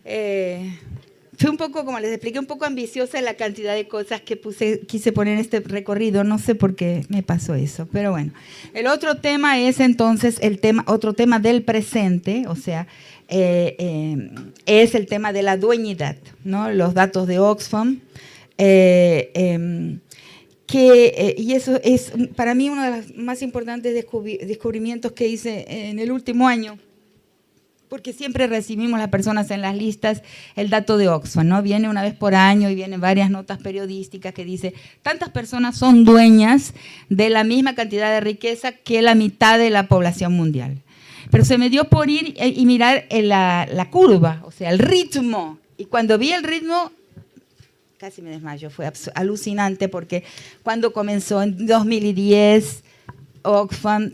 Fue un poco, como les expliqué, un poco ambiciosa en la cantidad de cosas que quise poner en este recorrido. No sé por qué me pasó eso, pero bueno. El otro tema es entonces otro tema del presente, o sea, es el tema de la dueñidad, ¿no? Los datos de Oxfam. Y eso es para mí uno de los más importantes descubrimientos que hice en el último año, porque siempre recibimos las personas en las listas el dato de Oxfam, ¿no? Viene una vez por año y vienen varias notas periodísticas que dice tantas personas son dueñas de la misma cantidad de riqueza que la mitad de la población mundial. Pero se me dio por ir y mirar la curva, o sea, el ritmo. Y cuando vi el ritmo, casi me desmayo, fue alucinante porque cuando comenzó en 2010, Oxfam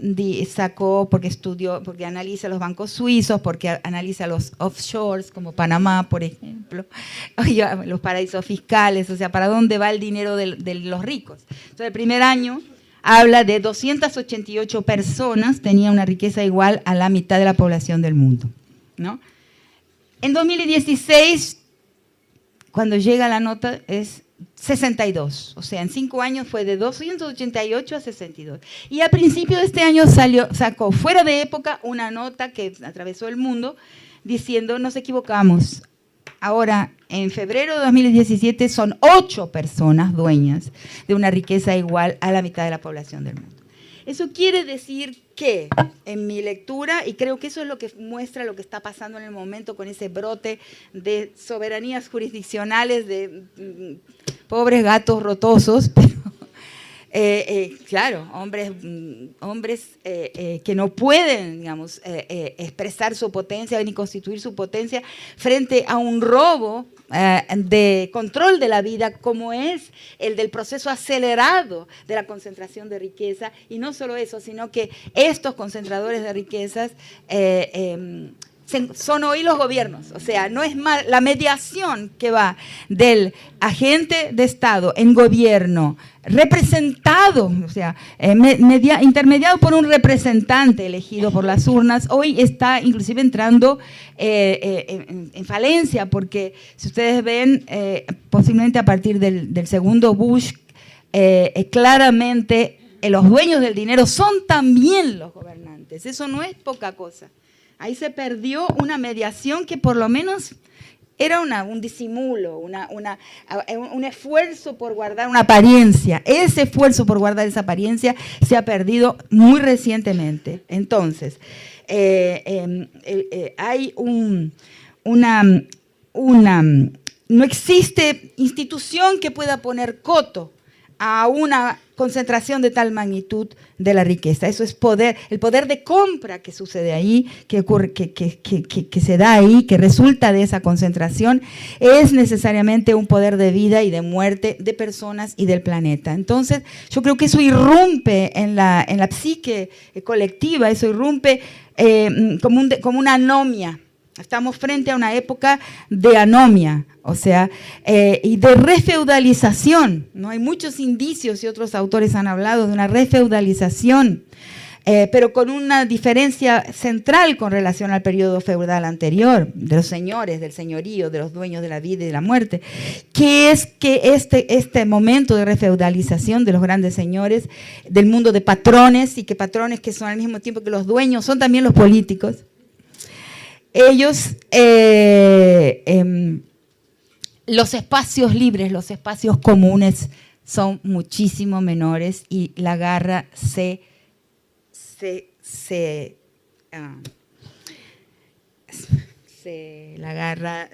sacó, porque analiza los bancos suizos, porque analiza los offshores, como Panamá, por ejemplo, los paraísos fiscales, o sea, para dónde va el dinero de los ricos. Entonces, el primer año habla de 288 personas, tenía una riqueza igual a la mitad de la población del mundo, ¿no? En 2016, cuando llega la nota, es 62, o sea, en 5 años fue de 288 a 62. Y a principio de este año sacó fuera de época una nota que atravesó el mundo diciendo, nos equivocamos. Ahora, en febrero de 2017 son 8 personas dueñas de una riqueza igual a la mitad de la población del mundo. Eso quiere decir que, en mi lectura, y creo que eso es lo que muestra lo que está pasando en el momento con ese brote de soberanías jurisdiccionales, de pobres gatos rotosos, pero claro, hombres que no pueden, digamos, expresar su potencia ni constituir su potencia frente a un robo de control de la vida como es el del proceso acelerado de la concentración de riqueza. Y no solo eso, sino que estos concentradores de riquezas son hoy los gobiernos, o sea, no es más la mediación que va del agente de Estado en gobierno, representado, o sea, intermediado por un representante elegido por las urnas, hoy está inclusive entrando en falencia, porque si ustedes ven, posiblemente a partir del segundo Bush, claramente los dueños del dinero son también los gobernantes, eso no es poca cosa. Ahí se perdió una mediación que por lo menos era un disimulo, un esfuerzo por guardar una apariencia. Ese esfuerzo por guardar esa apariencia se ha perdido muy recientemente. Entonces, hay no existe institución que pueda poner coto a una concentración de tal magnitud de la riqueza. Eso es poder, el poder de compra que sucede ahí, que ocurre, que se da ahí, que resulta de esa concentración, es necesariamente un poder de vida y de muerte de personas y del planeta. Entonces, yo creo que eso irrumpe en la psique colectiva, eso irrumpe como una anomia. Estamos frente a una época de anomia, o sea, y de refeudalización, ¿no? Hay muchos indicios y otros autores han hablado de una refeudalización, pero con una diferencia central con relación al periodo feudal anterior, de los señores, del señorío, de los dueños de la vida y de la muerte, que es que este momento de refeudalización de los grandes señores, del mundo de patrones, y que patrones que son al mismo tiempo que los dueños, son también los políticos. Ellos, los espacios libres, los espacios comunes son muchísimo menores y la garra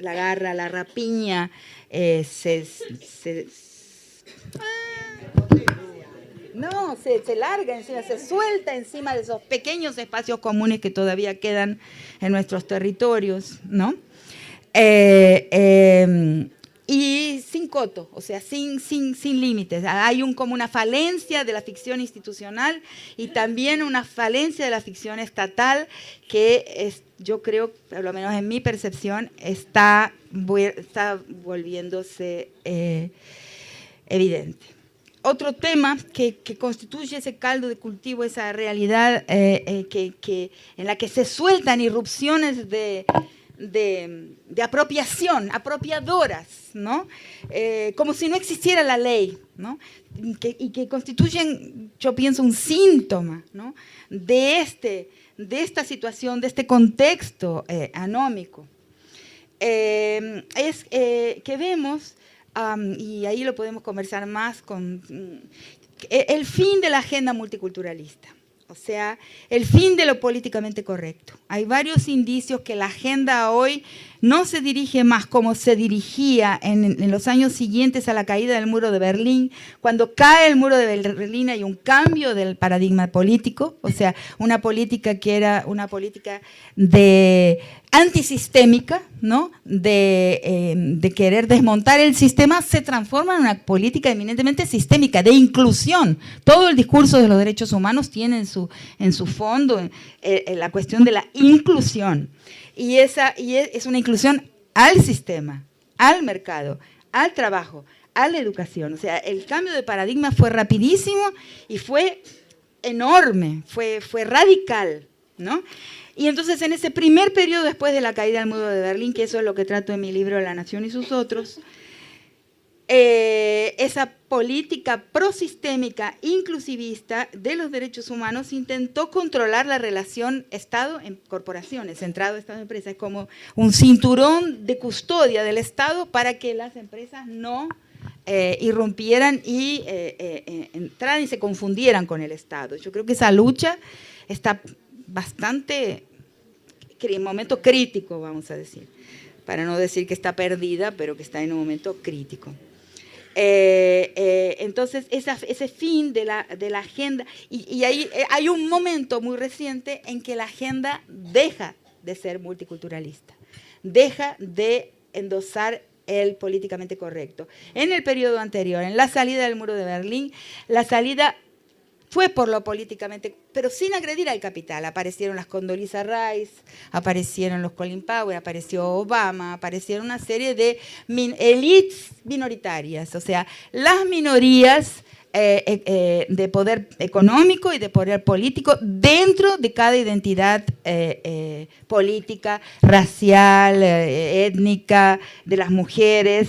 la rapiña se larga encima, se suelta encima de esos pequeños espacios comunes que todavía quedan en nuestros territorios, ¿no? Y sin coto, o sea, sin límites. Hay como una falencia de la ficción institucional y también una falencia de la ficción estatal que yo creo, por lo menos en mi percepción, está volviéndose evidente. Otro tema que constituye ese caldo de cultivo, esa realidad en la que se sueltan irrupciones de de apropiación, apropiadoras, ¿no? Como si no existiera la ley, ¿no? Y que constituyen, yo pienso, un síntoma, ¿no? de esta situación, de este contexto anómico. Es que vemos, y ahí lo podemos conversar más, el fin de la agenda multiculturalista. O sea, el fin de lo políticamente correcto. Hay varios indicios que la agenda hoy no se dirige más como se dirigía en los años siguientes a la caída del muro de Berlín. Cuando cae el muro de Berlín hay un cambio del paradigma político, o sea, una política que era una política antisistémica, ¿no? de querer desmontar el sistema, se transforma en una política eminentemente sistémica, de inclusión. Todo el discurso de los derechos humanos tiene en su fondo la cuestión de la inclusión. Y es una inclusión al sistema, al mercado, al trabajo, a la educación. O sea, el cambio de paradigma fue rapidísimo y fue enorme, fue radical, ¿no? Y entonces en ese primer periodo después de la caída del muro de Berlín, que eso es lo que trato en mi libro La Nación y sus otros, esa política prosistémica inclusivista de los derechos humanos intentó controlar la relación Estado en corporaciones, centrado Estado en empresas, como un cinturón de custodia del Estado para que las empresas no irrumpieran y entraran y se confundieran con el Estado. Yo creo que esa lucha está bastante, en momento crítico, vamos a decir, para no decir que está perdida, pero que está en un momento crítico. Entonces, ese fin de la agenda, y ahí hay un momento muy reciente en que la agenda deja de ser multiculturalista, deja de endosar el políticamente correcto. En el periodo anterior, en la salida del muro de Berlín, la salida fue por lo políticamente, pero sin agredir al capital. Aparecieron las Condoleezza Rice, aparecieron los Colin Powell, apareció Obama, aparecieron una serie de élites minoritarias, o sea, las minorías de poder económico y de poder político dentro de cada identidad política, racial, étnica, de las mujeres.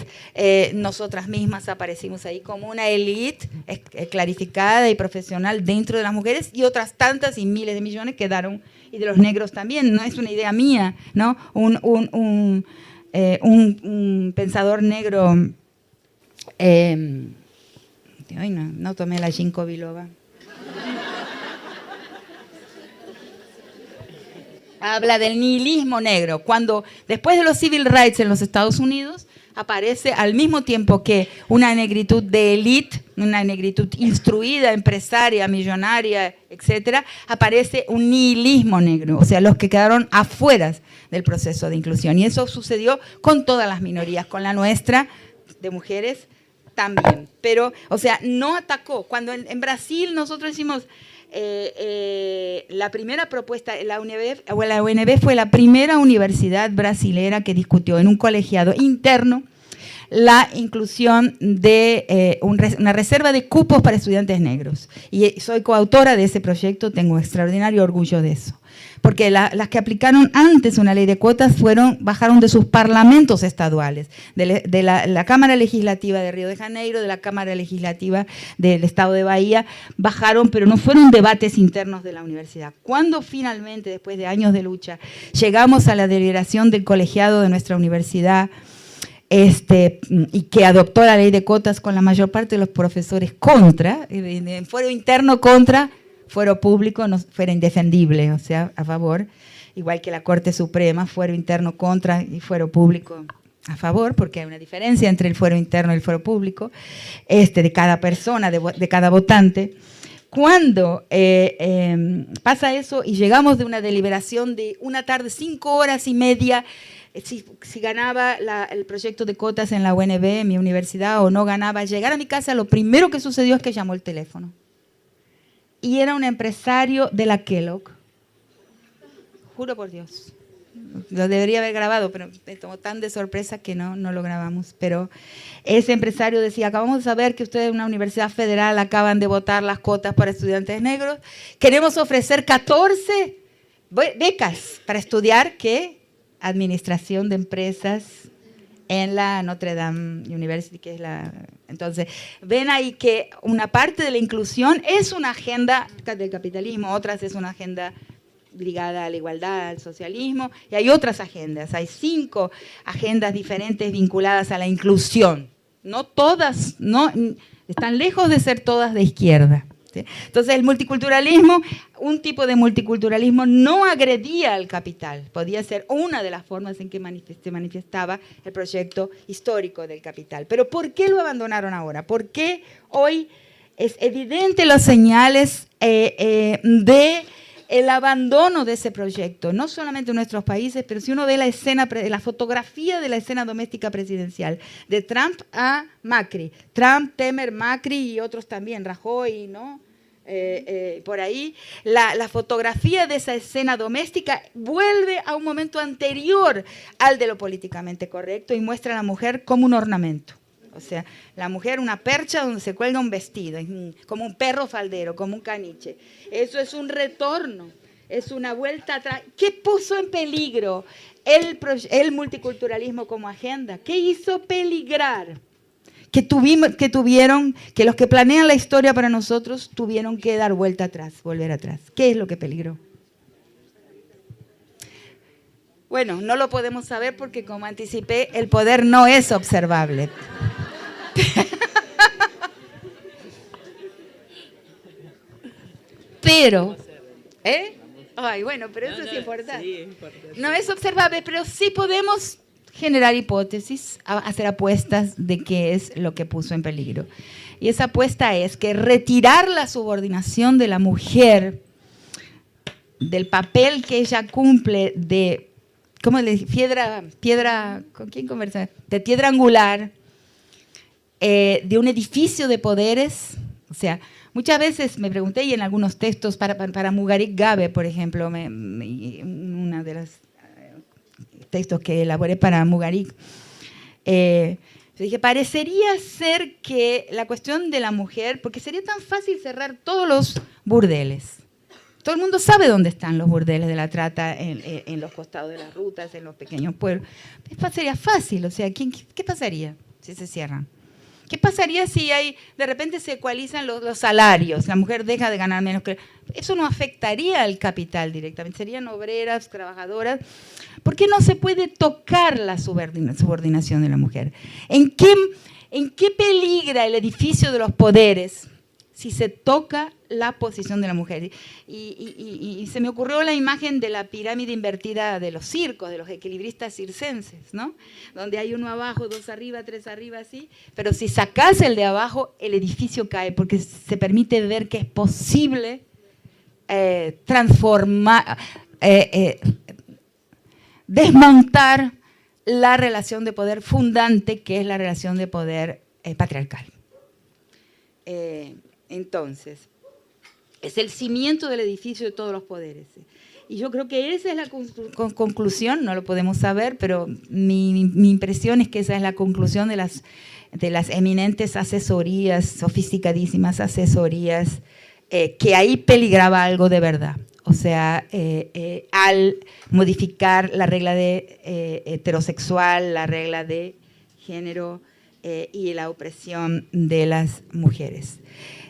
Nosotras mismas aparecimos ahí como una élite clarificada y profesional dentro de las mujeres, y otras tantas y miles de millones quedaron, y de los negros también. No es una idea mía, ¿no? Un pensador negro... Ay, no tomé la ginkgo biloba. Habla del nihilismo negro, cuando después de los civil rights en los Estados Unidos aparece al mismo tiempo que una negritud de élite, una negritud instruida, empresaria, millonaria, etcétera, aparece un nihilismo negro, o sea, los que quedaron afuera del proceso de inclusión. Y eso sucedió con todas las minorías, con la nuestra, de mujeres, también, pero, o sea, no atacó. Cuando en Brasil nosotros hicimos la primera propuesta, la UNB fue la primera universidad brasilera que discutió en un colegiado interno la inclusión de una reserva de cupos para estudiantes negros. Y soy coautora de ese proyecto, tengo extraordinario orgullo de eso. Porque las que aplicaron antes una ley de cuotas bajaron de sus parlamentos estaduales, de la Cámara Legislativa de Río de Janeiro, de la Cámara Legislativa del Estado de Bahía, bajaron, pero no fueron debates internos de la universidad. Cuando finalmente, después de años de lucha, llegamos a la deliberación del colegiado de nuestra universidad, y que adoptó la ley de cuotas con la mayor parte de los profesores contra, en fuero interno contra, fuero público no, fuera indefendible, o sea, a favor, igual que la Corte Suprema, fuero interno contra y fuero público a favor, porque hay una diferencia entre el fuero interno y el fuero público, de cada persona, de cada votante. Cuando pasa eso y llegamos de una deliberación de una tarde, 5 horas y media, si ganaba el proyecto de cuotas en la UNB, en mi universidad, o no ganaba, llegar a mi casa, lo primero que sucedió es que llamó el teléfono. Y era un empresario de la Kellogg. Juro por Dios. Lo debería haber grabado, pero me tomó tan de sorpresa que no lo grabamos. Pero ese empresario decía, acabamos de saber que ustedes en una universidad federal acaban de votar las cuotas para estudiantes negros. Queremos ofrecer 14 becas para estudiar, ¿qué? administración de empresas en la Notre Dame University, que es la... Entonces, ven ahí que una parte de la inclusión es una agenda del capitalismo, otras es una agenda ligada a la igualdad, al socialismo, y hay otras agendas. Hay 5 agendas diferentes vinculadas a la inclusión. No todas, no, están lejos de ser todas de izquierda. ¿Sí? Entonces, el multiculturalismo, un tipo de multiculturalismo no agredía al capital. Podía ser una de las formas en que se manifestaba el proyecto histórico del capital. Pero ¿por qué lo abandonaron ahora? ¿Por qué hoy es evidente las señales de el abandono de ese proyecto, no solamente en nuestros países, pero si uno ve la escena, la fotografía de la escena doméstica presidencial, de Trump a Macri, Trump, Temer, Macri y otros también, Rajoy, ¿no? Por ahí, la fotografía de esa escena doméstica vuelve a un momento anterior al de lo políticamente correcto y muestra a la mujer como un ornamento. O sea, la mujer una percha donde se cuelga un vestido, como un perro faldero, como un caniche. Eso es un retorno, es una vuelta atrás. ¿Qué puso en peligro el multiculturalismo como agenda? ¿Qué hizo peligrar? Que los que planean la historia para nosotros tuvieron que dar vuelta atrás, volver atrás. ¿Qué es lo que peligró? Bueno, no lo podemos saber porque, como anticipé, el poder no es observable. Pero, ay, bueno, pero eso es importante. Sí, es importante. No es observable, pero sí podemos generar hipótesis, hacer apuestas de qué es lo que puso en peligro. Y esa apuesta es que retirar la subordinación de la mujer del papel que ella cumple de, ¿cómo le dije? Piedra, ¿con quién conversa? De piedra angular, de un edificio de poderes. O sea, muchas veces me pregunté, y en algunos textos, para Mugarik Gabe, por ejemplo, una de los textos que elaboré para Mugarik, dije, parecería ser que la cuestión de la mujer, porque sería tan fácil cerrar todos los burdeles. Todo el mundo sabe dónde están los burdeles de la trata, en los costados de las rutas, en los pequeños pueblos. Sería fácil, o sea, ¿qué pasaría si se cierran? ¿Qué pasaría si de repente se ecualizan los salarios? La mujer deja de ganar menos que... Eso no afectaría al capital directamente, serían obreras, trabajadoras. ¿Por qué no se puede tocar la subordinación de la mujer? ¿En qué peligra el edificio de los poderes si se toca la posición de la mujer? Y se me ocurrió la imagen de la pirámide invertida de los circos, de los equilibristas circenses, ¿no? Donde hay uno abajo, 2 arriba, 3 arriba, así. Pero si sacas el de abajo, el edificio cae, porque se permite ver que es posible transformar, desmontar la relación de poder fundante, que es la relación de poder patriarcal. Entonces, es el cimiento del edificio de todos los poderes. Y yo creo que esa es la conclusión, no lo podemos saber, pero mi impresión es que esa es la conclusión de las eminentes asesorías, sofisticadísimas asesorías, que ahí peligraba algo de verdad. O sea, al modificar la regla de heterosexual, la regla de género y la opresión de las mujeres.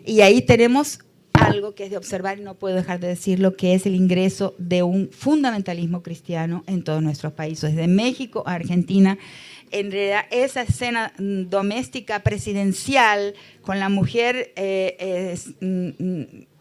Y ahí tenemos algo que es de observar, y no puedo dejar de decirlo, que es el ingreso de un fundamentalismo cristiano en todos nuestros países, desde México a Argentina. En realidad, esa escena doméstica presidencial con la mujer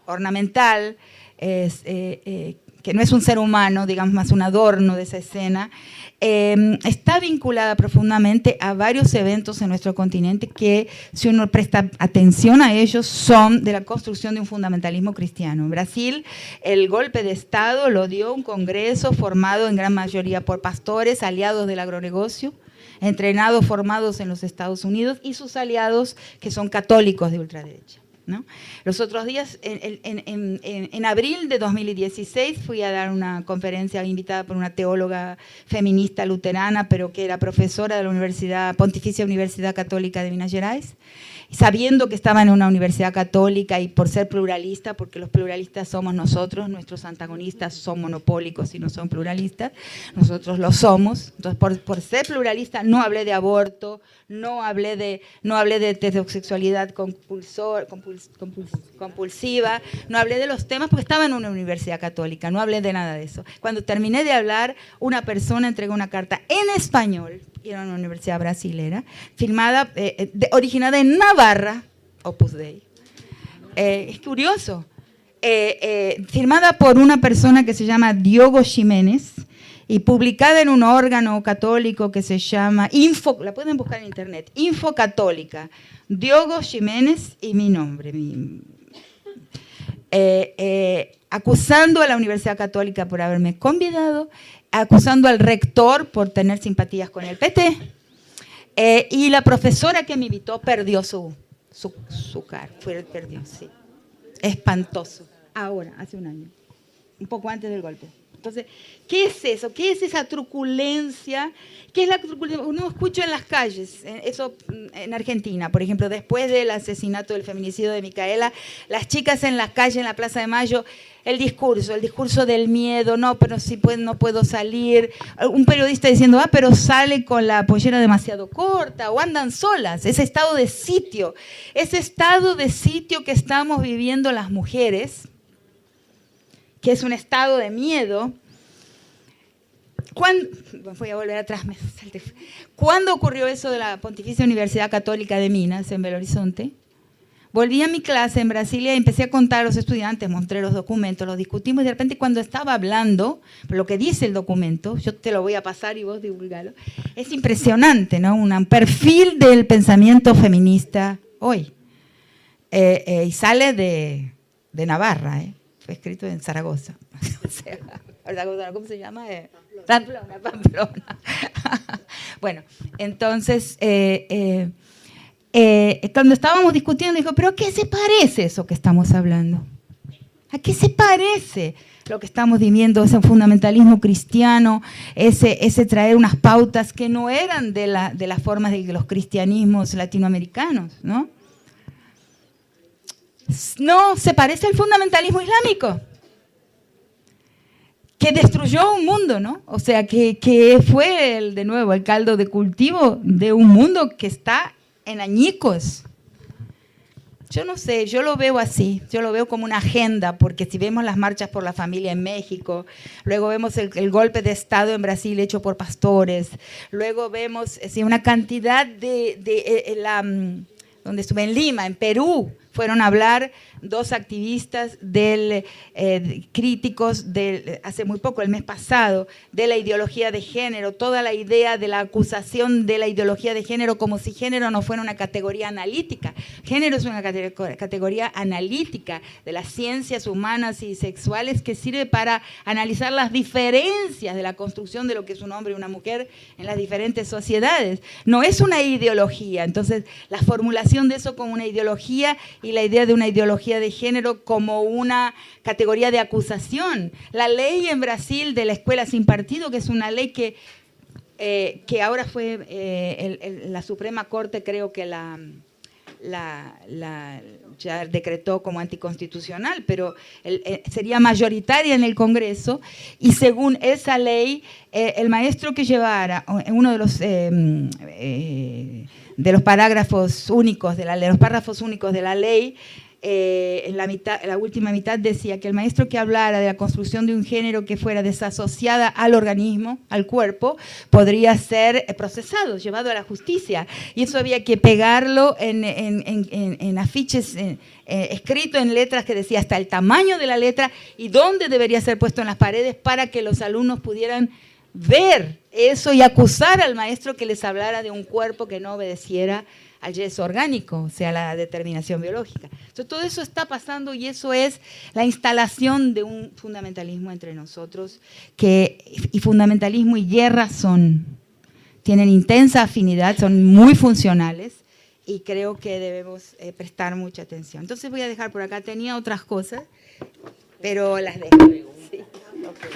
ornamental, que no es un ser humano, digamos más un adorno de esa escena, está vinculada profundamente a varios eventos en nuestro continente que, si uno presta atención a ellos, son de la construcción de un fundamentalismo cristiano. En Brasil, el golpe de Estado lo dio un congreso formado en gran mayoría por pastores, aliados del agronegocio, entrenados, formados en los Estados Unidos, y sus aliados, que son católicos de ultraderecha. ¿no? Los otros días, en abril de 2016, fui a dar una conferencia invitada por una teóloga feminista luterana, pero que era profesora de la Pontificia Universidad Católica de Minas Gerais, sabiendo que estaba en una universidad católica y por ser pluralista, porque los pluralistas somos nosotros, nuestros antagonistas son monopólicos y no son pluralistas, nosotros lo somos. Entonces, por ser pluralista no hablé de aborto, no hablé de heterosexualidad compulsiva, no hablé de los temas porque estaba en una universidad católica, no hablé de nada de eso. Cuando terminé de hablar, una persona entregó una carta en español, era una universidad brasilera, firmada, originada en Navarra, Opus Dei. Es curioso. Firmada por una persona que se llama Diogo Jiménez y publicada en un órgano católico que se llama la pueden buscar en internet, Info Católica, Diogo Jiménez y mi nombre, acusando a la Universidad Católica por haberme convidado, acusando al rector por tener simpatías con el PT, y la profesora que me invitó perdió su cargo, perdió, sí. Espantoso. Ahora, hace un año, un poco antes del golpe. Entonces, ¿qué es eso? ¿Qué es esa truculencia? ¿Qué es la truculencia? Uno escucha en las calles, eso en Argentina, por ejemplo, después del asesinato del feminicidio de Micaela, las chicas en las calles, en la Plaza de Mayo, el discurso del miedo, no, pero sí no puedo salir. Un periodista diciendo, pero sale con la pollera demasiado corta, o andan solas. Ese estado de sitio que estamos viviendo las mujeres, que es un estado de miedo. Voy a volver atrás. ¿Cuándo ocurrió eso de la Pontificia Universidad Católica de Minas, en Belo Horizonte? Volví a mi clase en Brasilia y empecé a contar a los estudiantes, mostré los documentos, los discutimos y de repente cuando estaba hablando, lo que dice el documento, yo te lo voy a pasar y vos divulgalo, es impresionante, ¿no? Un perfil del pensamiento feminista hoy. Y sale de Navarra, fue escrito en Zaragoza. O sea, ¿cómo se llama? Pamplona. Bueno, entonces, cuando estábamos discutiendo, dijo, ¿pero a qué se parece eso que estamos hablando? ¿A qué se parece lo que estamos viviendo, ese fundamentalismo cristiano, ese traer unas pautas que no eran de las formas de los cristianismos latinoamericanos, ¿no? No, se parece al fundamentalismo islámico, que destruyó un mundo, ¿no? O sea, que fue, de nuevo, el caldo de cultivo de un mundo que está en añicos. Yo no sé, yo lo veo así, yo lo veo como una agenda, porque si vemos las marchas por la familia en México, luego vemos el golpe de Estado en Brasil hecho por pastores, luego vemos una cantidad donde estuve en Lima, en Perú, fueron a hablar dos activistas críticos hace muy poco, el mes pasado, de la ideología de género, toda la idea de la acusación de la ideología de género como si género no fuera una categoría analítica. Género es una categoría analítica de las ciencias humanas y sexuales que sirve para analizar las diferencias de la construcción de lo que es un hombre y una mujer en las diferentes sociedades. No es una ideología, entonces la formulación de eso como una ideología y la idea de una ideología de género como una categoría de acusación. La ley en Brasil de la escuela sin partido, que es una ley que ahora fue la Suprema Corte, creo que ya decretó como anticonstitucional, pero sería mayoritaria en el Congreso, y según esa ley, el maestro que llevara uno de los párrafos únicos de la ley, en la última mitad decía que el maestro que hablara de la construcción de un género que fuera desasociada al organismo, al cuerpo, podría ser procesado, llevado a la justicia. Y eso había que pegarlo en afiches, escrito en letras que decía hasta el tamaño de la letra y dónde debería ser puesto en las paredes para que los alumnos pudieran ver eso y acusar al maestro que les hablara de un cuerpo que no obedeciera al yeso orgánico, o sea, la determinación biológica. Entonces, todo eso está pasando y eso es la instalación de un fundamentalismo entre nosotros, y fundamentalismo y guerra tienen intensa afinidad, son muy funcionales, y creo que debemos prestar mucha atención. Entonces voy a dejar por acá, tenía otras cosas, pero las dejo. Sí. Okay.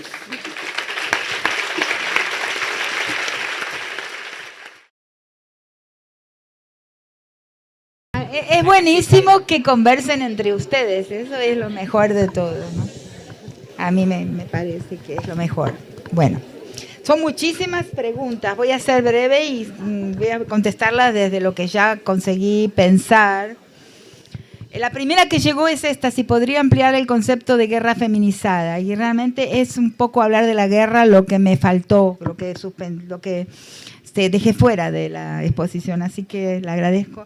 Es buenísimo que conversen entre ustedes, eso es lo mejor de todo, ¿no? A mí me parece que es lo mejor. Bueno, son muchísimas preguntas, voy a ser breve y voy a contestarlas desde lo que ya conseguí pensar. La primera que llegó es esta, si podría ampliar el concepto de guerra feminizada, y realmente es un poco hablar de la guerra lo que me faltó, lo que dejé fuera de la exposición, así que le agradezco.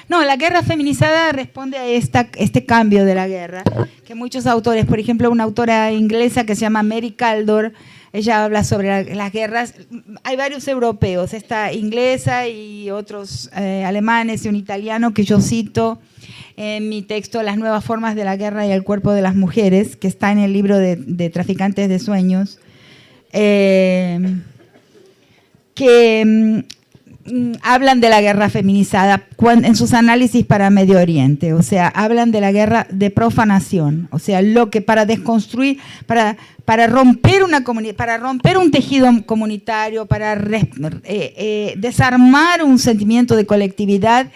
No, la guerra feminizada responde a este cambio de la guerra, que muchos autores, por ejemplo, una autora inglesa que se llama Mary Kaldor, ella habla sobre las guerras, hay varios europeos, esta inglesa y otros alemanes y un italiano que yo cito en mi texto, Las nuevas formas de la guerra y el cuerpo de las mujeres, que está en el libro de Traficantes de Sueños, que hablan de la guerra feminizada en sus análisis para Medio Oriente, o sea, hablan de la guerra de profanación, o sea, lo que para desconstruir, para romper una comunidad, para romper un tejido comunitario, para desarmar un sentimiento de colectividad,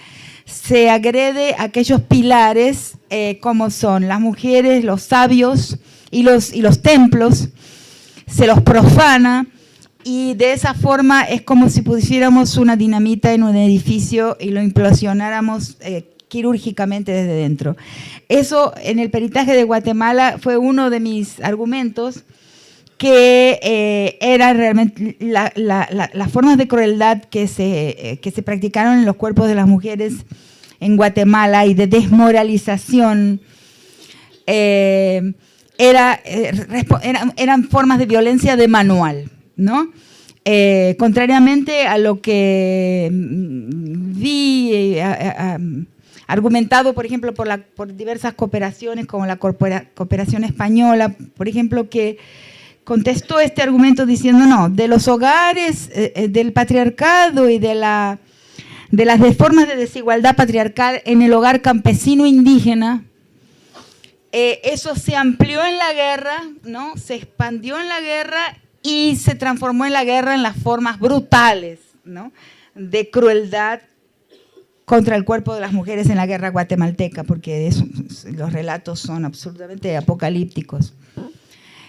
se agrede a aquellos pilares como son las mujeres, los sabios y los templos, se los profana. Y de esa forma es como si pusiéramos una dinamita en un edificio y lo implosionáramos quirúrgicamente desde dentro. Eso en el peritaje de Guatemala fue uno de mis argumentos, que eran realmente las formas de crueldad que se practicaron en los cuerpos de las mujeres en Guatemala y de desmoralización. Eran formas de violencia de manual, ¿no? Contrariamente a lo que vi argumentado, por ejemplo, por diversas cooperaciones, como la cooperación española, por ejemplo, que contestó este argumento diciendo, no, de los hogares, del patriarcado y de las formas de desigualdad patriarcal en el hogar campesino indígena, eso se amplió en la guerra, ¿no? Se expandió en la guerra y se transformó en la guerra en las formas brutales, ¿no?, de crueldad contra el cuerpo de las mujeres en la guerra guatemalteca, porque los relatos son absolutamente apocalípticos.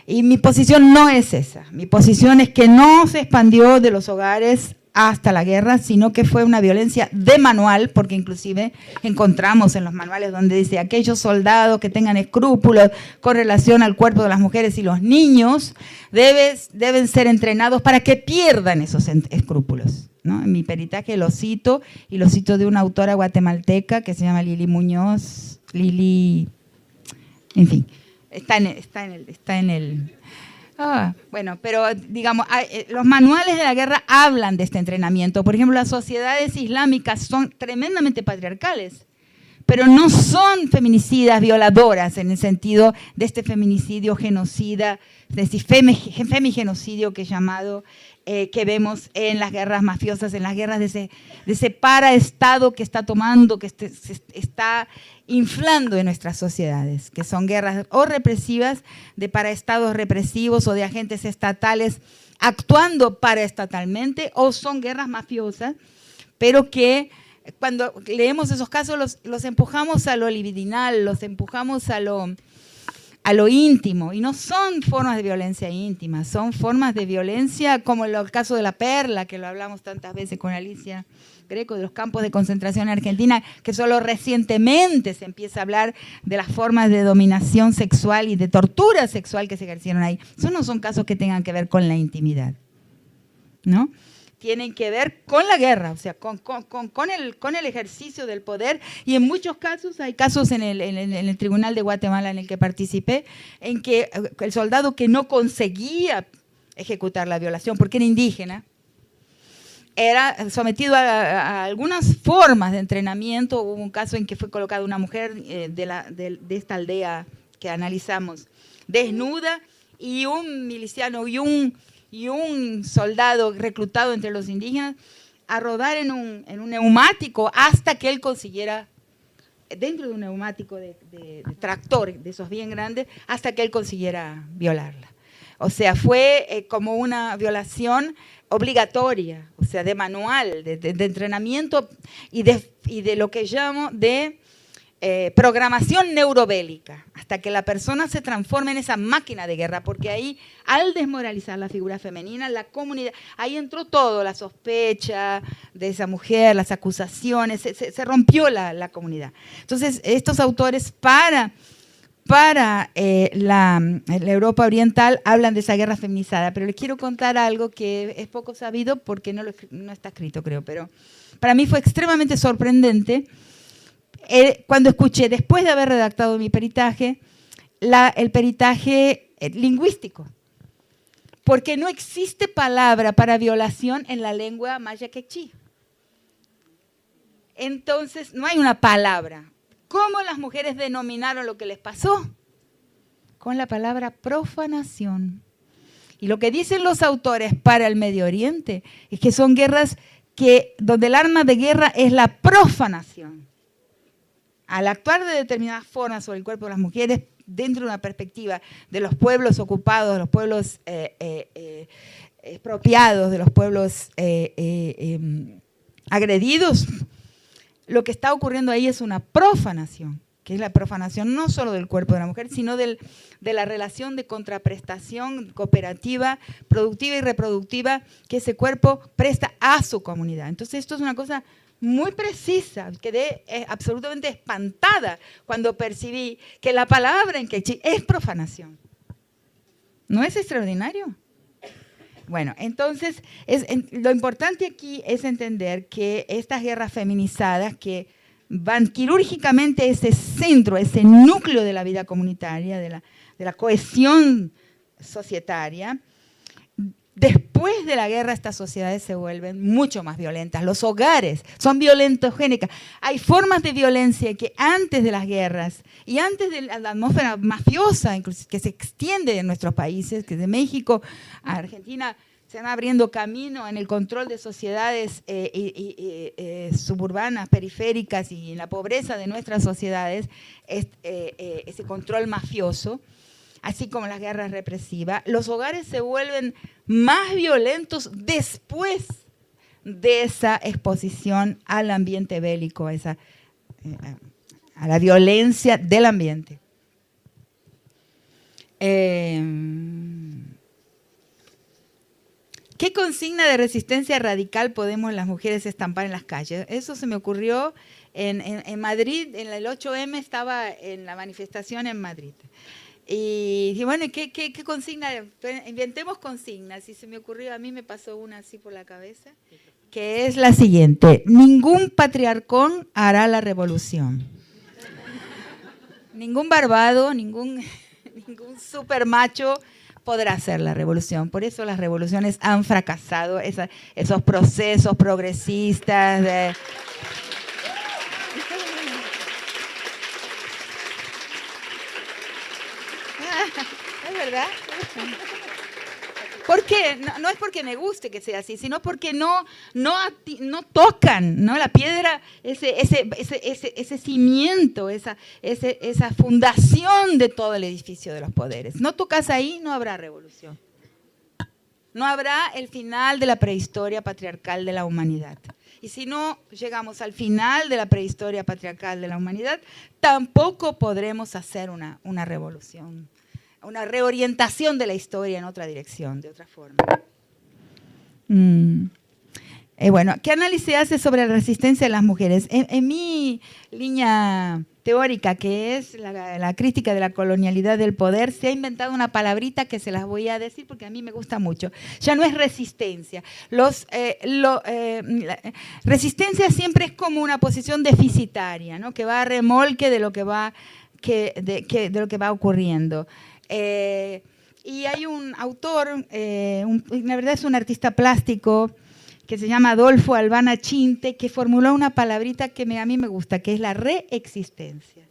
Y mi posición no es esa, mi posición es que no se expandió de los hogares hasta la guerra, sino que fue una violencia de manual, porque inclusive encontramos en los manuales donde dice aquellos soldados que tengan escrúpulos con relación al cuerpo de las mujeres y los niños deben ser entrenados para que pierdan esos escrúpulos, ¿no? En mi peritaje lo cito, y lo cito de una autora guatemalteca que se llama Lili Muñoz, en fin, está en el bueno, pero digamos, los manuales de la guerra hablan de este entrenamiento. Por ejemplo, las sociedades islámicas son tremendamente patriarcales, pero no son feminicidas violadoras en el sentido de este feminicidio genocida, es decir, femigenocidio que es llamado, que vemos en las guerras mafiosas, en las guerras de ese paraestado que está tomando, que se está inflando en nuestras sociedades, que son guerras o represivas, de paraestados represivos o de agentes estatales actuando paraestatalmente, o son guerras mafiosas, pero que cuando leemos esos casos los empujamos a lo libidinal, los empujamos a lo íntimo, y no son formas de violencia íntima, son formas de violencia como el caso de La Perla, que lo hablamos tantas veces con Alicia Greco, de los campos de concentración en Argentina, que solo recientemente se empieza a hablar de las formas de dominación sexual y de tortura sexual que se ejercieron ahí. Esos no son casos que tengan que ver con la intimidad, ¿no? Tienen que ver con la guerra, o sea, con el ejercicio del poder, y en muchos casos, hay casos en el Tribunal de Guatemala en el que participé, en que el soldado que no conseguía ejecutar la violación porque era indígena, era sometido a algunas formas de entrenamiento. Hubo un caso en que fue colocada una mujer de esta aldea que analizamos, desnuda, y un miliciano y un soldado reclutado entre los indígenas a rodar en un neumático hasta que él consiguiera, dentro de un neumático de tractor, de esos bien grandes, hasta que él consiguiera violarla. O sea, fue como una violación obligatoria, o sea, de manual, de entrenamiento y de lo que llamo de programación neurobélica, hasta que la persona se transforme en esa máquina de guerra, porque ahí, al desmoralizar la figura femenina, la comunidad, ahí entró todo, la sospecha de esa mujer, las acusaciones, se rompió la comunidad. Entonces, estos autores para la Europa oriental hablan de esa guerra feminizada, pero les quiero contar algo que es poco sabido porque no está escrito, creo, pero para mí fue extremadamente sorprendente cuando escuché, después de haber redactado mi peritaje, el peritaje lingüístico, porque no existe palabra para violación en la lengua maya quechí. Entonces, no hay una palabra. ¿Cómo las mujeres denominaron lo que les pasó? Con la palabra profanación. Y lo que dicen los autores para el Medio Oriente es que son guerras donde el arma de guerra es la profanación. Al actuar de determinadas formas sobre el cuerpo de las mujeres, dentro de una perspectiva de los pueblos ocupados, de los pueblos expropiados, de los pueblos agredidos, lo que está ocurriendo ahí es una profanación, que es la profanación no solo del cuerpo de la mujer, sino de la relación de contraprestación cooperativa, productiva y reproductiva que ese cuerpo presta a su comunidad. Entonces esto es una cosa muy precisa, quedé absolutamente espantada cuando percibí que la palabra en quechí es profanación. ¿No es extraordinario? Bueno, entonces lo importante aquí es entender que estas guerras feminizadas que van quirúrgicamente a ese centro, a ese núcleo de la vida comunitaria, de la cohesión societaria, después de la guerra estas sociedades se vuelven mucho más violentas. Los hogares son violentogénicas. Hay formas de violencia que antes de las guerras y antes de la atmósfera mafiosa que se extiende en nuestros países, que de México a Argentina se van abriendo camino en el control de sociedades suburbanas, periféricas y en la pobreza de nuestras sociedades, ese control mafioso, así como las guerras represivas. Los hogares se vuelven más violentos después de esa exposición al ambiente bélico, a la violencia del ambiente. ¿Qué consigna de resistencia radical podemos las mujeres estampar en las calles? Eso se me ocurrió en Madrid, en el 8M estaba en la manifestación en Madrid. Y bueno, ¿qué consigna? Inventemos consignas. Y se me ocurrió, a mí me pasó una así por la cabeza, que es la siguiente: ningún patriarcón hará la revolución. Ningún barbado, ningún supermacho podrá hacer la revolución. Por eso las revoluciones han fracasado, esos procesos progresistas de... ¿Es verdad? ¿Por qué? No es porque me guste que sea así, sino porque no tocan, ¿no? La piedra, ese cimiento, esa fundación de todo el edificio de los poderes. No tocas ahí, no habrá revolución. No habrá el final de la prehistoria patriarcal de la humanidad. Y si no llegamos al final de la prehistoria patriarcal de la humanidad, tampoco podremos hacer una revolución, una reorientación de la historia en otra dirección, de otra forma. Bueno, ¿qué análisis hace sobre la resistencia de las mujeres? En mi línea teórica, que es la crítica de la colonialidad del poder, se ha inventado una palabrita que se las voy a decir porque a mí me gusta mucho. Ya no es resistencia. Resistencia siempre es como una posición deficitaria, ¿no? Que va a remolque de lo que va ocurriendo. Y hay un autor, la verdad es un artista plástico, que se llama Adolfo Albana Chinte, que formuló una palabrita que a mí me gusta, que es la reexistencia.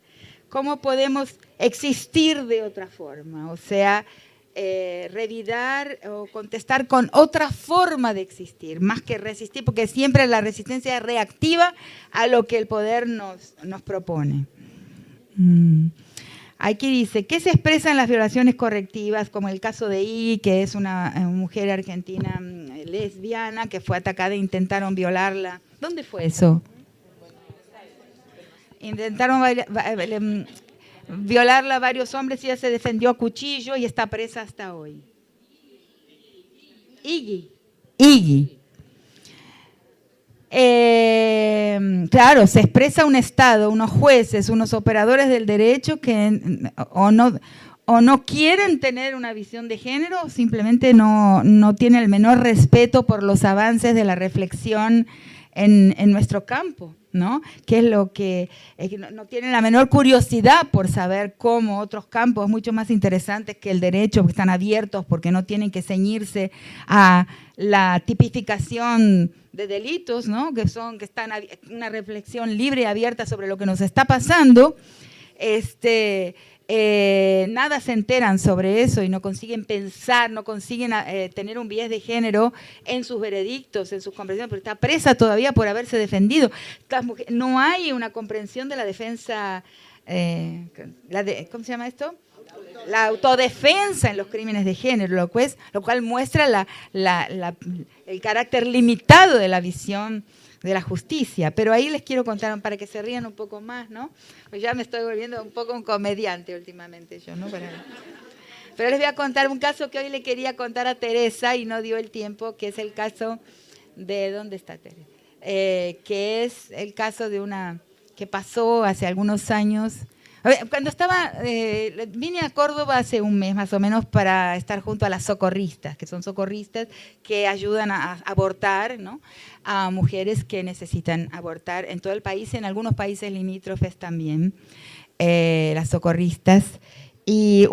¿Cómo podemos existir de otra forma? O sea, revidar o contestar con otra forma de existir, más que resistir, porque siempre la resistencia es reactiva a lo que el poder nos propone. Aquí dice, ¿qué se expresa en las violaciones correctivas? Como el caso de I, que es una mujer argentina lesbiana que fue atacada e intentaron violarla. ¿Dónde fue eso? Intentaron violarla a varios hombres y ella se defendió a cuchillo y está presa hasta hoy. Iggy. Claro, se expresa un Estado, unos jueces, unos operadores del derecho que o no quieren tener una visión de género, o simplemente no tienen el menor respeto por los avances de la reflexión en nuestro campo, ¿no? Que es lo que no tienen la menor curiosidad por saber cómo otros campos mucho más interesantes que el derecho, porque están abiertos, porque no tienen que ceñirse a la tipificación de delitos, ¿no? que están una reflexión libre y abierta sobre lo que nos está pasando, nada se enteran sobre eso y no consiguen pensar, no consiguen tener un biais de género en sus veredictos, en sus comprensiones, porque está presa todavía por haberse defendido. No hay una comprensión de la defensa, ¿cómo se llama esto? La autodefensa en los crímenes de género, lo cual muestra el carácter limitado de la visión de la justicia. Pero ahí les quiero contar, para que se rían un poco más, ¿no? Pues ya me estoy volviendo un poco un comediante últimamente yo, ¿no? Pero les voy a contar un caso que hoy le quería contar a Teresa y no dio el tiempo, que es el caso de... ¿Dónde está Teresa? Que es el caso de una... que pasó hace algunos años... Cuando vine a Córdoba hace un mes más o menos para estar junto a las socorristas, que son socorristas que ayudan a abortar, ¿no? A mujeres que necesitan abortar en todo el país, en algunos países limítrofes también, las socorristas. Y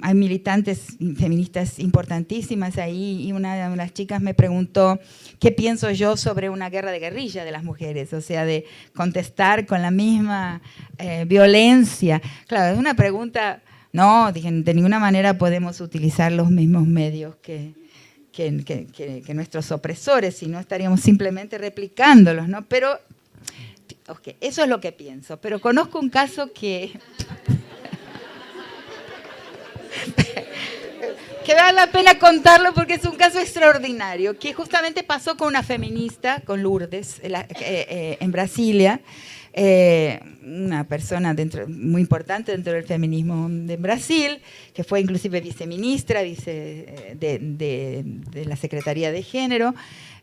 hay militantes feministas importantísimas ahí, y una de las chicas me preguntó qué pienso yo sobre una guerra de guerrilla de las mujeres, o sea, de contestar con la misma violencia. Claro, es una pregunta, no, dije, de ninguna manera podemos utilizar los mismos medios que nuestros opresores, si no estaríamos simplemente replicándolos, ¿no? Pero, okay, eso es lo que pienso, pero conozco un caso que vale la pena contarlo porque es un caso extraordinario, que justamente pasó con una feminista, con Lourdes, en Brasilia, una persona muy importante dentro del feminismo de Brasil, que fue inclusive viceministra de la Secretaría de Género,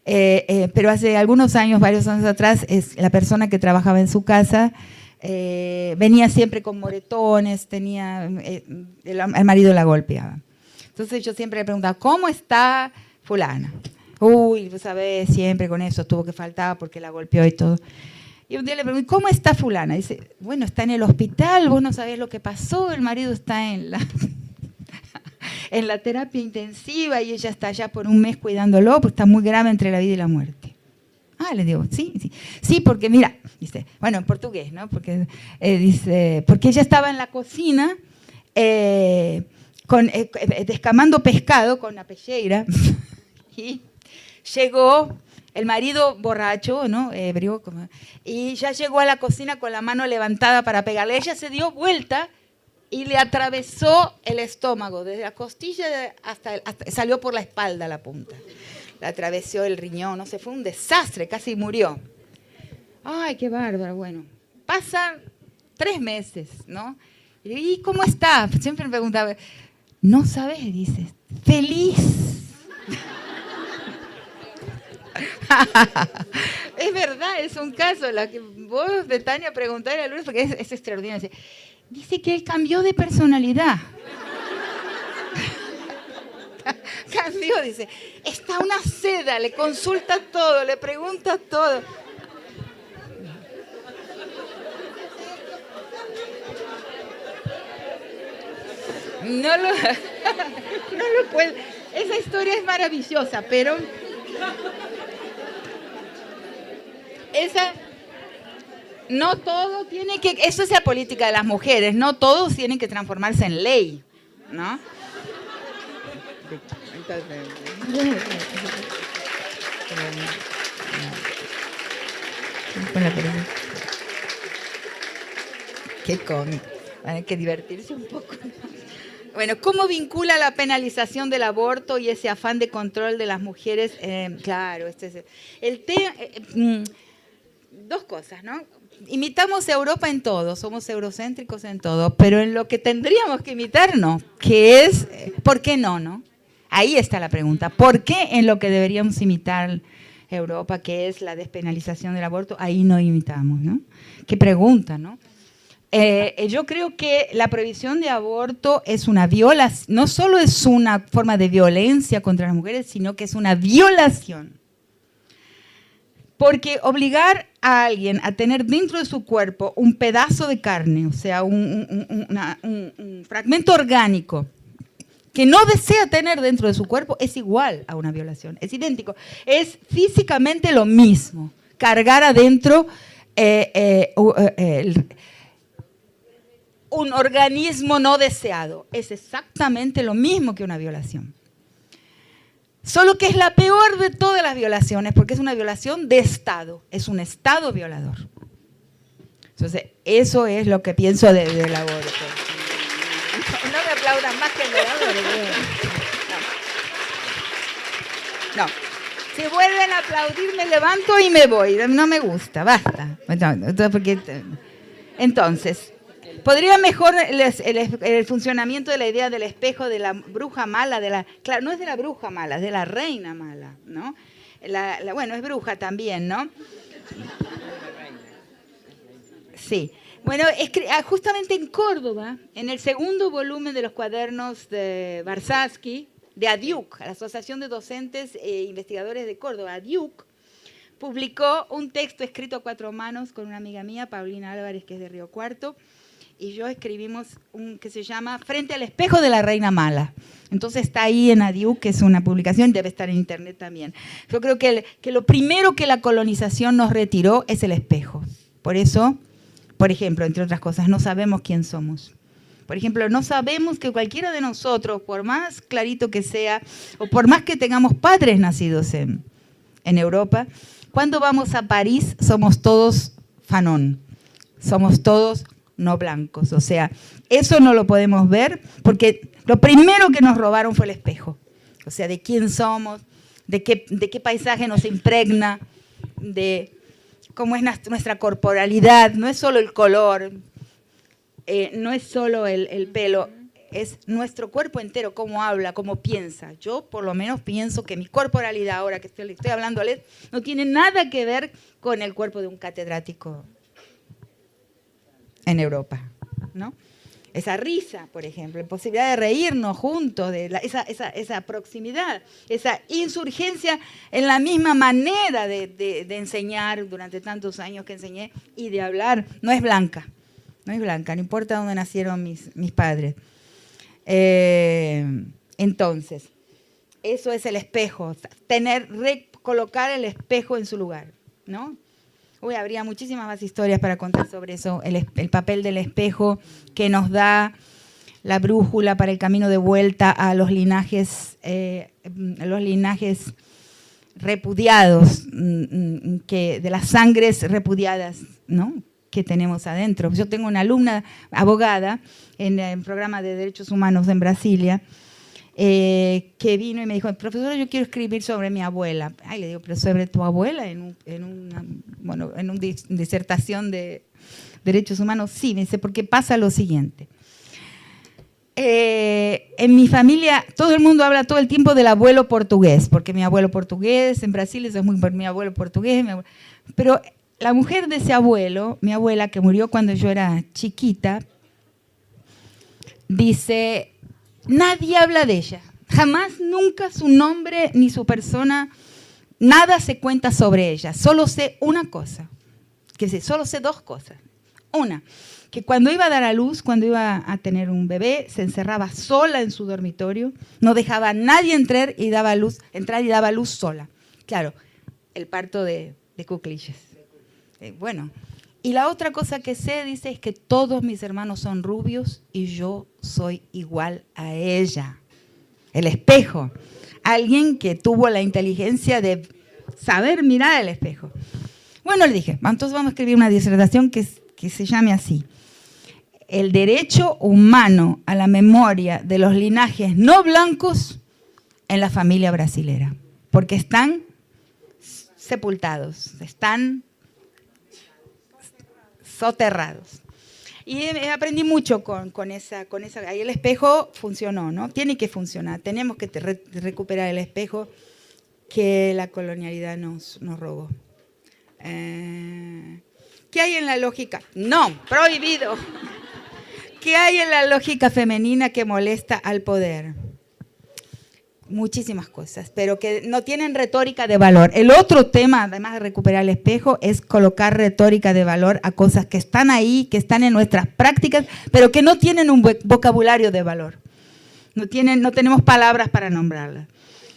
pero hace varios años atrás, es la persona que trabajaba en su casa. Venía siempre con moretones, el marido la golpeaba. Entonces yo siempre le preguntaba, ¿cómo está fulana? Uy, vos sabés, siempre con eso, tuvo que faltar porque la golpeó y todo. Y un día le pregunté, ¿cómo está fulana? Dice, bueno, está en el hospital, vos no sabés lo que pasó, el marido está en la terapia intensiva y ella está allá por un mes cuidándolo, porque está muy grave entre la vida y la muerte. Ah, le digo, sí, porque mira, dice, bueno, en portugués, ¿no? Porque dice, porque ella estaba en la cocina descamando pescado con la pelleira y llegó el marido borracho, ¿no? Ebrio, y ya llegó a la cocina con la mano levantada para pegarle. Ella se dio vuelta y le atravesó el estómago, desde la costilla hasta salió por la espalda la punta. Le atravesó el riñón, no sé, fue un desastre, casi murió. Ay, qué bárbaro, bueno. Pasan 3 meses, ¿no? ¿Y cómo está? Siempre me preguntaba, no sabes, dice, feliz. Es verdad, es un caso, la que vos, Betania, preguntarle a Luis, porque es extraordinario. Dice que él cambió de personalidad. Cambió, dice, está una seda, le consulta todo, le pregunta todo. No lo puedo. Esa historia es maravillosa, pero no todo tiene que, eso es la política de las mujeres, no todos tienen que transformarse en ley, ¿no? Entonces, qué cómico. Hay que divertirse un poco. Bueno, ¿cómo vincula la penalización del aborto y ese afán de control de las mujeres? Claro, este es el tema. Dos cosas, ¿no? Imitamos a Europa en todo, somos eurocéntricos en todo, pero en lo que tendríamos que imitarnos, que es, ¿por qué no, no? Ahí está la pregunta. ¿Por qué en lo que deberíamos imitar Europa, que es la despenalización del aborto, ahí no imitamos, ¿no? Qué pregunta, ¿no? Yo creo que la prohibición de aborto es una violación, no solo es una forma de violencia contra las mujeres, sino que es una violación. Porque obligar a alguien a tener dentro de su cuerpo un pedazo de carne, o sea, un fragmento orgánico, que no desea tener dentro de su cuerpo, es igual a una violación, es idéntico. Es físicamente lo mismo, cargar adentro un organismo no deseado. Es exactamente lo mismo que una violación. Solo que es la peor de todas las violaciones, porque es una violación de Estado, es un Estado violador. Entonces, eso es lo que pienso del aborto. No me aplaudan más que el violador. No. Si vuelven a aplaudir, me levanto y me voy. No me gusta, basta. Entonces, podría mejor el funcionamiento de la idea del espejo de la bruja mala, claro, no es de la bruja mala, es de la reina mala, ¿no? Bueno, es bruja también, ¿no? Sí. Bueno, justamente en Córdoba, en el segundo volumen de los cuadernos de Barsatsky, de ADIUC, la Asociación de Docentes e Investigadores de Córdoba, ADIUC, publicó un texto escrito a 4 manos con una amiga mía, Paulina Álvarez, que es de Río Cuarto, y yo escribimos un que se llama Frente al espejo de la reina mala. Entonces está ahí en ADIUC, que es una publicación, debe estar en internet también. Yo creo que lo primero que la colonización nos retiró es el espejo. Por eso, por ejemplo, entre otras cosas, no sabemos quién somos. Por ejemplo, no sabemos que cualquiera de nosotros, por más clarito que sea, o por más que tengamos padres nacidos en Europa, cuando vamos a París somos todos Fanon, somos todos no blancos. O sea, eso no lo podemos ver porque lo primero que nos robaron fue el espejo. O sea, de quién somos, de qué paisaje nos impregna, de cómo es nuestra corporalidad. No es solo el color, no es solo el pelo, es nuestro cuerpo entero, cómo habla, cómo piensa. Yo por lo menos pienso que mi corporalidad, ahora que estoy hablando, no tiene nada que ver con el cuerpo de un catedrático en Europa, ¿no? Esa risa, por ejemplo, la posibilidad de reírnos juntos, esa proximidad, esa insurgencia en la misma manera de enseñar durante tantos años que enseñé y de hablar, no es blanca, no importa dónde nacieron mis padres. Entonces, eso es el espejo, recolocar el espejo en su lugar, ¿no? Uy, habría muchísimas más historias para contar sobre eso, el papel del espejo que nos da la brújula para el camino de vuelta a los linajes repudiados, de las sangres repudiadas, ¿no?, que tenemos adentro. Yo tengo una alumna abogada en el programa de Derechos Humanos en Brasilia, que vino y me dijo, profesora, yo quiero escribir sobre mi abuela. Ay, le digo, pero sobre tu abuela en una disertación de Derechos Humanos. Sí, me dice, porque pasa lo siguiente. En mi familia todo el mundo habla todo el tiempo del abuelo portugués, porque mi abuelo portugués, en Brasil eso es muy por mi abuelo portugués, pero la mujer de ese abuelo, mi abuela que murió cuando yo era chiquita, dice, nadie habla de ella, jamás, nunca su nombre ni su persona, nada se cuenta sobre ella, solo sé una cosa, solo sé 2 cosas. Una, que cuando iba a dar a luz, cuando iba a tener un bebé, se encerraba sola en su dormitorio, no dejaba a nadie entrar y daba luz sola. Claro, el parto de cuclillas. Bueno, y la otra cosa que sé, dice, es que todos mis hermanos son rubios y yo soy igual a ella. el espejo. Alguien que tuvo la inteligencia de saber mirar el espejo. Bueno, le dije, entonces vamos a escribir una disertación que se llame así. El derecho humano a la memoria de los linajes no blancos en la familia brasilera. Porque están sepultados, están soterrados. Y aprendí mucho con esa. Ahí el espejo funcionó, ¿no? Tiene que funcionar. Tenemos que recuperar el espejo que la colonialidad nos robó. ¿Qué hay en la lógica? No, prohibido. ¿Qué hay en la lógica femenina que molesta al poder? Muchísimas cosas, pero que no tienen retórica de valor. El otro tema, además de recuperar el espejo, es colocar retórica de valor a cosas que están ahí, que están en nuestras prácticas, pero que no tienen un vocabulario de valor. No tenemos palabras para nombrarlas.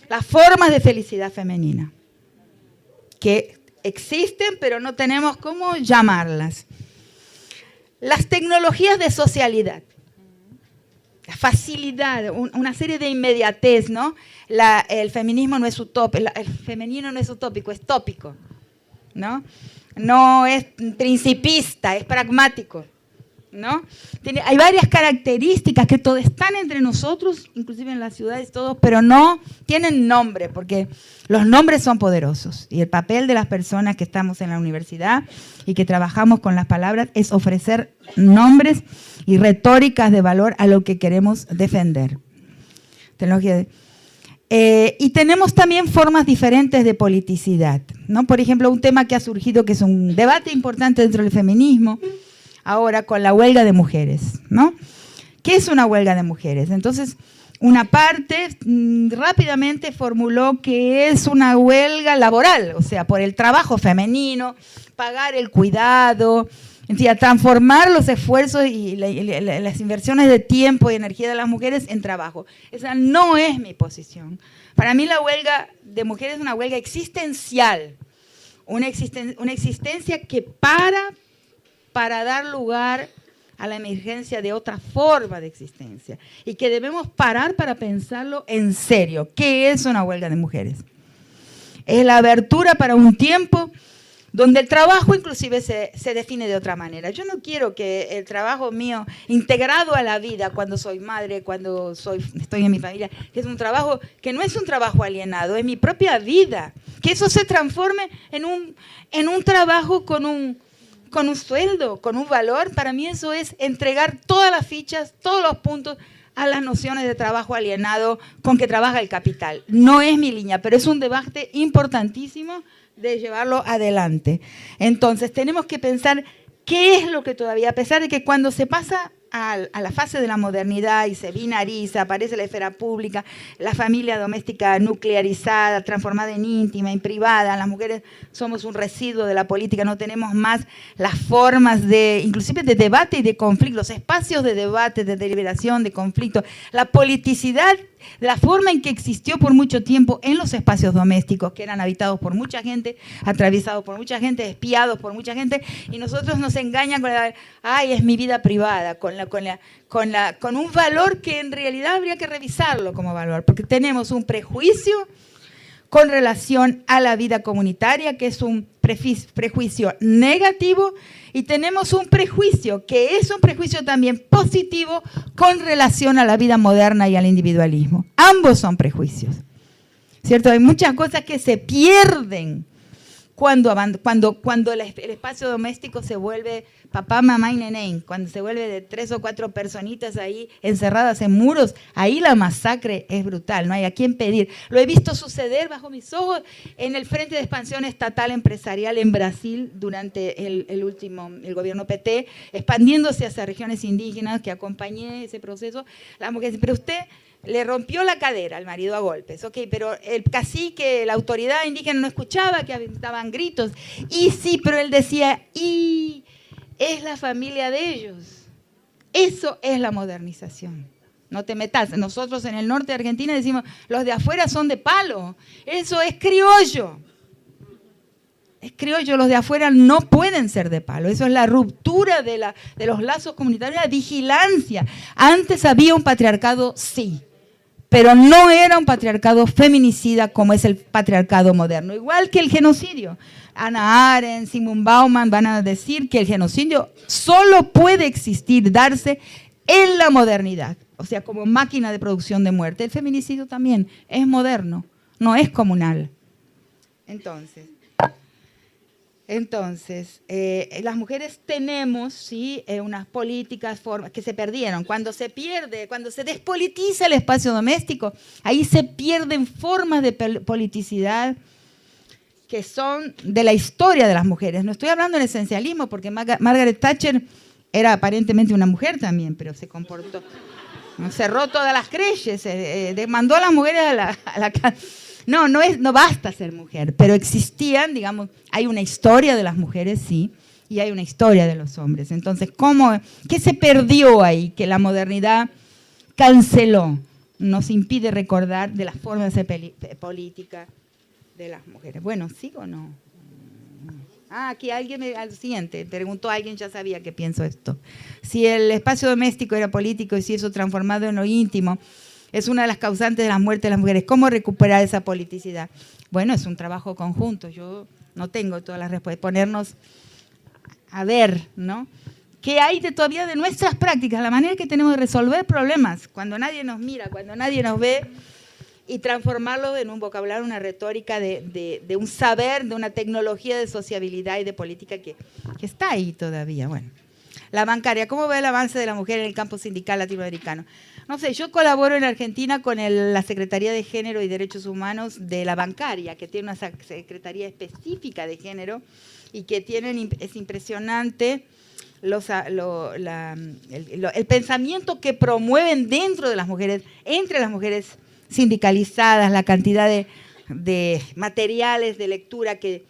Las formas de felicidad femenina, que existen, pero no tenemos cómo llamarlas. Las tecnologías de socialidad. La facilidad, una serie de inmediatez, ¿no? El feminismo no es utópico, el femenino no es utópico, es tópico, ¿no? No es principista, es pragmático, ¿no? Hay varias características que todos están entre nosotros, inclusive en las ciudades todos, pero no tienen nombre, porque los nombres son poderosos. Y el papel de las personas que estamos en la universidad y que trabajamos con las palabras es ofrecer nombres y retóricas de valor a lo que queremos defender. Y tenemos también formas diferentes de politicidad, ¿no? Por ejemplo, un tema que ha surgido, que es un debate importante dentro del feminismo, ahora con la huelga de mujeres, ¿no? ¿Qué es una huelga de mujeres? Entonces, una parte rápidamente formuló que es una huelga laboral, o sea, por el trabajo femenino, pagar el cuidado, en fin, a transformar los esfuerzos y las inversiones de tiempo y energía de las mujeres en trabajo. Esa no es mi posición. Para mí la huelga de mujeres es una huelga existencial, una existencia que para dar lugar a la emergencia de otra forma de existencia y que debemos parar para pensarlo en serio. ¿Qué es una huelga de mujeres? Es la abertura para un tiempo donde el trabajo inclusive se define de otra manera. Yo no quiero que el trabajo mío integrado a la vida, cuando soy madre, cuando estoy en mi familia, que es un trabajo que no es un trabajo alienado, es mi propia vida, que eso se transforme en un trabajo con un sueldo, con un valor. Para mí eso es entregar todas las fichas, todos los puntos a las nociones de trabajo alienado con que trabaja el capital. No es mi línea, pero es un debate importantísimo de llevarlo adelante. Entonces, tenemos que pensar qué es lo que todavía, a pesar de que cuando se pasa a la fase de la modernidad y se binariza, aparece la esfera pública, la familia doméstica nuclearizada, transformada en íntima, en privada, las mujeres somos un residuo de la política, no tenemos más las formas inclusive de debate y de conflicto, los espacios de debate, de deliberación, de conflicto, la politicidad, la forma en que existió por mucho tiempo en los espacios domésticos, que eran habitados por mucha gente, atravesados por mucha gente, espiados por mucha gente, y nosotros nos engañan con ay, es mi vida privada, con un valor que en realidad habría que revisarlo como valor, porque tenemos un prejuicio con relación a la vida comunitaria, que es un prejuicio negativo, y tenemos un prejuicio que es un prejuicio también positivo con relación a la vida moderna y al individualismo. Ambos son prejuicios, ¿cierto? Hay muchas cosas que se pierden cuando el espacio doméstico se vuelve papá, mamá y nenén, cuando se vuelve de 3 o 4 personitas ahí encerradas en muros, ahí la masacre es brutal, no hay a quién pedir. Lo he visto suceder bajo mis ojos en el Frente de Expansión Estatal Empresarial en Brasil durante el gobierno PT, expandiéndose hacia regiones indígenas, que acompañé ese proceso. La mujer dice, pero usted le rompió la cadera al marido a golpes, ok, pero el cacique, la autoridad indígena no escuchaba, que estaban gritos, y sí, pero él decía, y es la familia de ellos. Eso es la modernización. No te metas. Nosotros en el norte de Argentina decimos, los de afuera son de palo. Eso es criollo. Es criollo, los de afuera no pueden ser de palo. Eso es la ruptura de los lazos comunitarios, la vigilancia. Antes había un patriarcado, sí, pero no era un patriarcado feminicida como es el patriarcado moderno, igual que el genocidio. Hannah Arendt, Simone Bauman van a decir que el genocidio solo puede existir, darse en la modernidad, o sea, como máquina de producción de muerte. El feminicidio también es moderno, no es comunal. Entonces, las mujeres tenemos, ¿sí?, unas políticas, formas que se perdieron. Cuando se despolitiza el espacio doméstico, ahí se pierden formas de politicidad que son de la historia de las mujeres. No estoy hablando del esencialismo, porque Margaret Thatcher era aparentemente una mujer también, pero se comportó, cerró todas las creyes, demandó a las mujeres a la casa. No basta ser mujer, pero existían, digamos, hay una historia de las mujeres, sí, y hay una historia de los hombres. Entonces, ¿qué se perdió ahí que la modernidad canceló? Nos impide recordar de las formas de política de las mujeres. Bueno, ¿sigo o no? Aquí al siguiente, preguntó alguien, ya sabía que pienso esto. Si el espacio doméstico era político y si eso transformado en lo íntimo es una de las causantes de la muerte de las mujeres, ¿cómo recuperar esa politicidad? Bueno, es un trabajo conjunto. Yo no tengo todas las respuestas. Ponernos a ver, ¿no?, qué hay todavía de nuestras prácticas, la manera que tenemos de resolver problemas cuando nadie nos mira, cuando nadie nos ve, y transformarlo en un vocabulario, una retórica de un saber, de una tecnología de sociabilidad y de política que está ahí todavía. Bueno, la bancaria, ¿cómo ve el avance de la mujer en el campo sindical latinoamericano? No sé, yo colaboro en Argentina con la Secretaría de Género y Derechos Humanos de la bancaria, que tiene una secretaría específica de género y que es impresionante el pensamiento que promueven dentro de las mujeres, entre las mujeres sindicalizadas, la cantidad de materiales de lectura que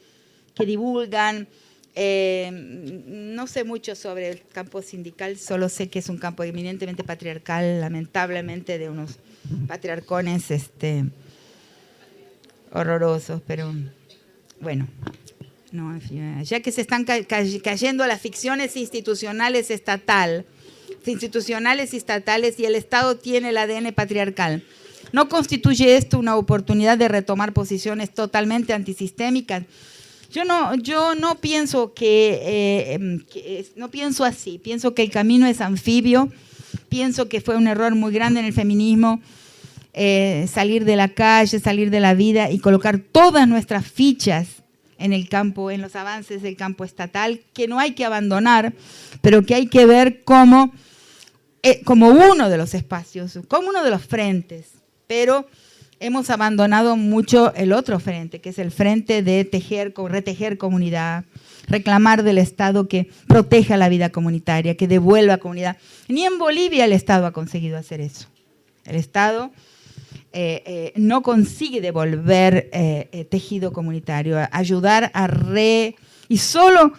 divulgan. No sé mucho sobre el campo sindical, solo sé que es un campo eminentemente patriarcal, lamentablemente, de unos patriarcones horrorosos, pero bueno, no, ya que se están cayendo las ficciones institucionales y estatales, y el Estado tiene el ADN patriarcal, ¿no constituye esto una oportunidad de retomar posiciones totalmente antisistémicas? Yo no pienso no pienso así. Pienso que el camino es anfibio. Pienso que fue un error muy grande en el feminismo salir de la calle, salir de la vida y colocar todas nuestras fichas en el campo, en los avances del campo estatal, que no hay que abandonar, pero que hay que ver como uno de los espacios, como uno de los frentes. Pero hemos abandonado mucho el otro frente, que es el frente de retejer comunidad, reclamar del Estado que proteja la vida comunitaria, que devuelva comunidad. Ni en Bolivia el Estado ha conseguido hacer eso. El Estado no consigue devolver tejido comunitario, ayudar y solo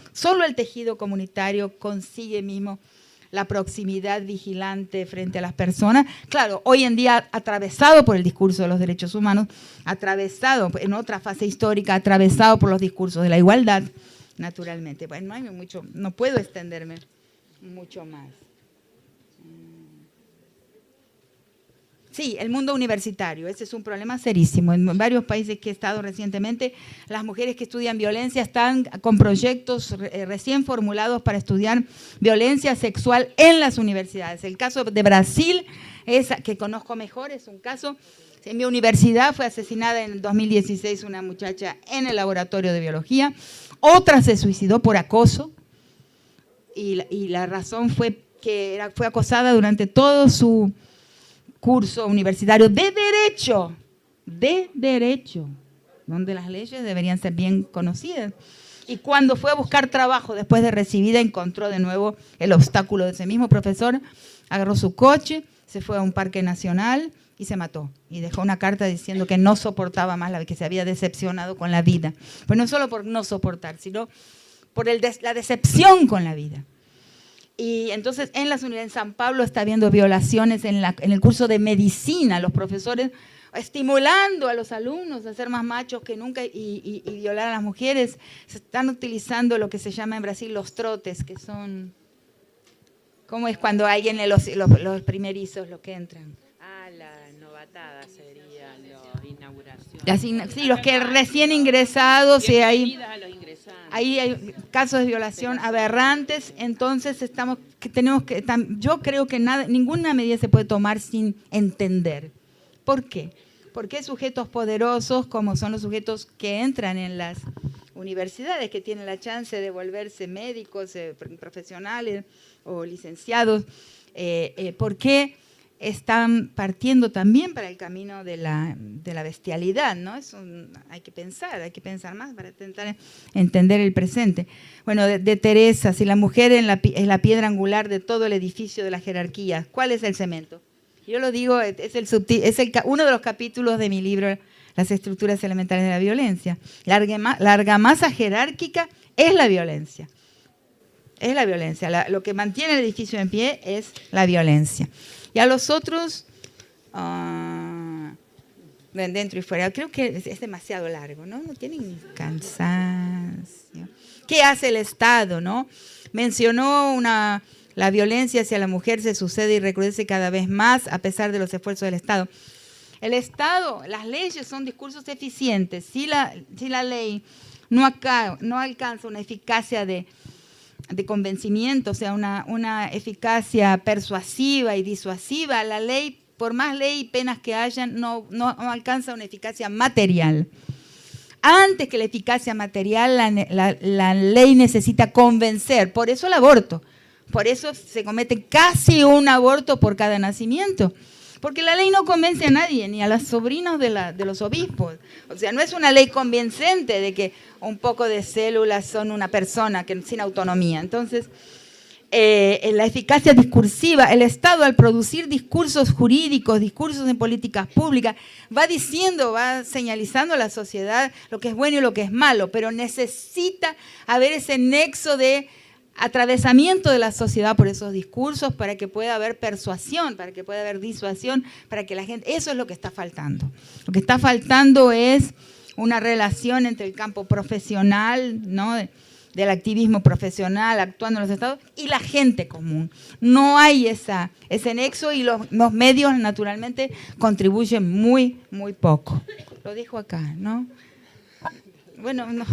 el tejido comunitario consigue mismo la proximidad vigilante frente a las personas. Claro, hoy en día atravesado por el discurso de los derechos humanos, atravesado en otra fase histórica, atravesado por los discursos de la igualdad, naturalmente. Bueno, no puedo extenderme mucho más. Sí, el mundo universitario, ese es un problema serísimo. En varios países que he estado recientemente, las mujeres que estudian violencia están con proyectos recién formulados para estudiar violencia sexual en las universidades. El caso de Brasil, que conozco mejor, es un caso. En mi universidad fue asesinada en 2016 una muchacha en el laboratorio de biología. Otra se suicidó por acoso y la razón fue que fue acosada durante todo su curso universitario de derecho, donde las leyes deberían ser bien conocidas. Y cuando fue a buscar trabajo después de recibida, encontró de nuevo el obstáculo de ese mismo profesor, agarró su coche, se fue a un parque nacional y se mató. Y dejó una carta diciendo que no soportaba más, que se había decepcionado con la vida. Pues no solo por no soportar, sino por la decepción con la vida. Y entonces en las universidades, en San Pablo está habiendo violaciones en el curso de medicina, los profesores estimulando a los alumnos a ser más machos que nunca y violar a las mujeres. Se están utilizando lo que se llama en Brasil los trotes, que son, ¿cómo es cuando alguien los primerizos, los que entran? La adelantada serían las inauguraciones. Sí, los que recién ingresados, hay hay casos de violación aberrantes, entonces yo creo que ninguna medida se puede tomar sin entender. ¿Por qué? Porque hay sujetos poderosos, como son los sujetos que entran en las universidades, que tienen la chance de volverse médicos, profesionales o licenciados, porque están partiendo también para el camino de la bestialidad, ¿no? Hay que pensar más para intentar entender el presente. Bueno, de Teresa, si la mujer es la piedra angular de todo el edificio de la jerarquía, ¿cuál es el cemento? Yo lo digo, es uno de los capítulos de mi libro, Las estructuras elementales de la violencia. La argamasa jerárquica es la violencia. Es la violencia. Lo que mantiene el edificio en pie es la violencia. Y a los otros, dentro y fuera, creo que es demasiado largo, ¿no? No tienen cansancio. ¿Qué hace el Estado, no? Mencionó la violencia hacia la mujer se sucede y recrudece cada vez más a pesar de los esfuerzos del Estado. El Estado, las leyes son discursos eficientes. Si la ley no alcanza una eficacia de convencimiento, o sea, una eficacia persuasiva y disuasiva, la ley, por más ley y penas que hayan, no alcanza una eficacia material. Antes que la eficacia material, la ley necesita convencer. Por eso el aborto. Por eso se comete casi un aborto por cada nacimiento. Porque la ley no convence a nadie, ni a los sobrinos de los obispos. O sea, no es una ley convincente de que un poco de células son una persona sin autonomía. Entonces, en la eficacia discursiva, el Estado al producir discursos jurídicos, discursos en políticas públicas, va señalizando a la sociedad lo que es bueno y lo que es malo, pero necesita haber ese nexo de atravesamiento de la sociedad por esos discursos para que pueda haber persuasión, para que pueda haber disuasión, para que la gente... Eso es lo que está faltando. Lo que está faltando es una relación entre el campo profesional, ¿no?, del activismo profesional actuando en los estados y la gente común. No hay ese nexo y los medios naturalmente contribuyen muy, muy poco. Lo dijo acá, ¿no? Bueno, no.